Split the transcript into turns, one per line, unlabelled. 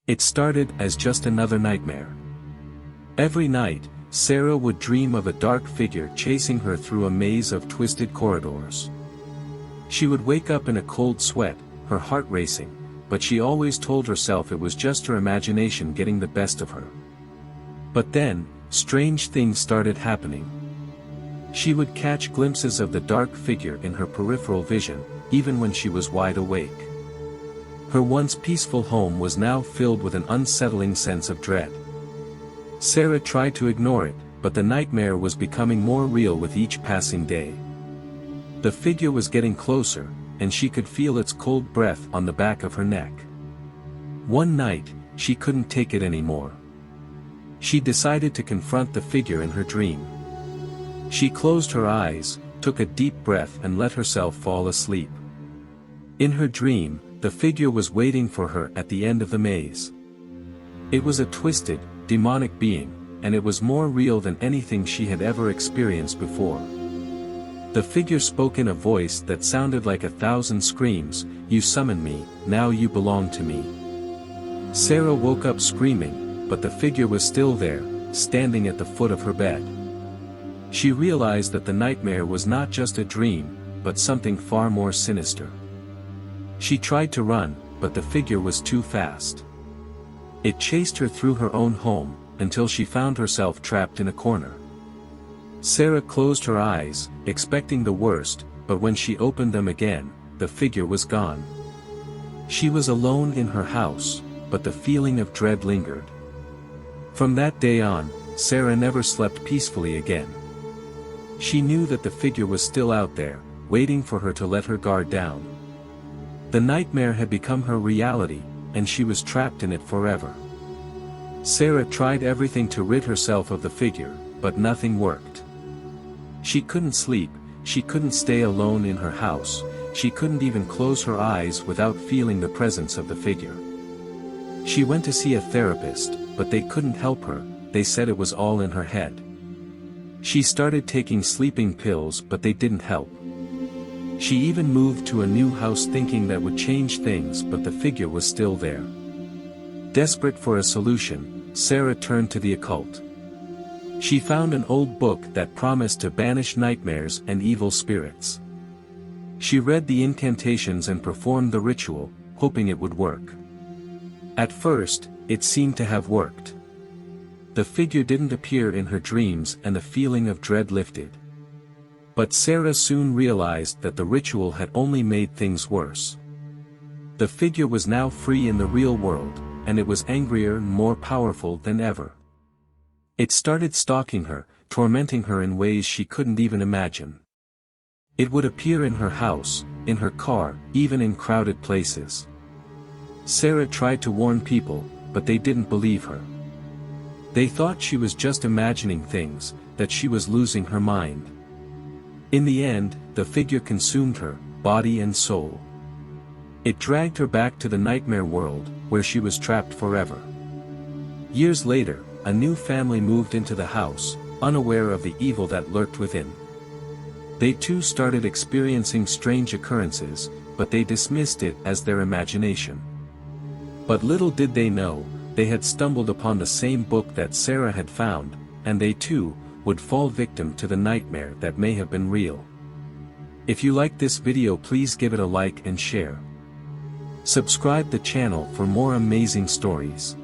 It started as just another nightmare. Every night, Sarah would dream of a dark figure chasing her through a maze of twisted corridors. She would wake up in a cold sweat, her heart racing, but she always told herself it was just her imagination getting the best of her. But then, strange things started happening. She would catch glimpses of the dark figure in her peripheral vision, even when she was wide awake. Her once peaceful home was now filled with an unsettling sense of dread. Sarah tried to ignore it, but the nightmare was becoming more real with each passing day. The figure was getting closer, and she could feel its cold breath on the back of her neck. One night, she couldn't take it anymore. She decided to confront the figure in her dream. She closed her eyes, took a deep breath and let herself fall asleep. In her dream, the figure was waiting for her at the end of the maze. It was a twisted, demonic being, and it was more real than anything she had ever experienced before. The figure spoke in a voice that sounded like 1,000 screams, "You summoned me, now you belong to me." Sarah woke up screaming, but the figure was still there, standing at the foot of her bed. She realized that the nightmare was not just a dream, but something far more sinister. She tried to run, but the figure was too fast. It chased her through her own home, until she found herself trapped in a corner. Sarah closed her eyes, expecting the worst, but when she opened them again, the figure was gone. She was alone in her house, but the feeling of dread lingered. From that day on, Sarah never slept peacefully again. She knew that the figure was still out there, waiting for her to let her guard down. The nightmare had become her reality, and she was trapped in it forever. Sarah tried everything to rid herself of the figure, but nothing worked. She couldn't sleep, she couldn't stay alone in her house, she couldn't even close her eyes without feeling the presence of the figure. She went to see a therapist, but they couldn't help her, they said it was all in her head. She started taking sleeping pills, but they didn't help. She even moved to a new house thinking that would change things, but the figure was still there. Desperate for a solution, Sarah turned to the occult. She found an old book that promised to banish nightmares and evil spirits. She read the incantations and performed the ritual, hoping it would work. At first, it seemed to have worked. The figure didn't appear in her dreams and the feeling of dread lifted. But Sarah soon realized that the ritual had only made things worse. The figure was now free in the real world, and it was angrier and more powerful than ever. It started stalking her, tormenting her in ways she couldn't even imagine. It would appear in her house, in her car, even in crowded places. Sarah tried to warn people, but they didn't believe her. They thought she was just imagining things, that she was losing her mind. In the end, the figure consumed her, body and soul. It dragged her back to the nightmare world, where she was trapped forever. Years later, a new family moved into the house, unaware of the evil that lurked within. They too started experiencing strange occurrences, but they dismissed it as their imagination. But little did they know, they had stumbled upon the same book that Sarah had found, and they too would fall victim to the nightmare that may have been real. If you liked this video, please give it a like and share. Subscribe the channel for more amazing stories.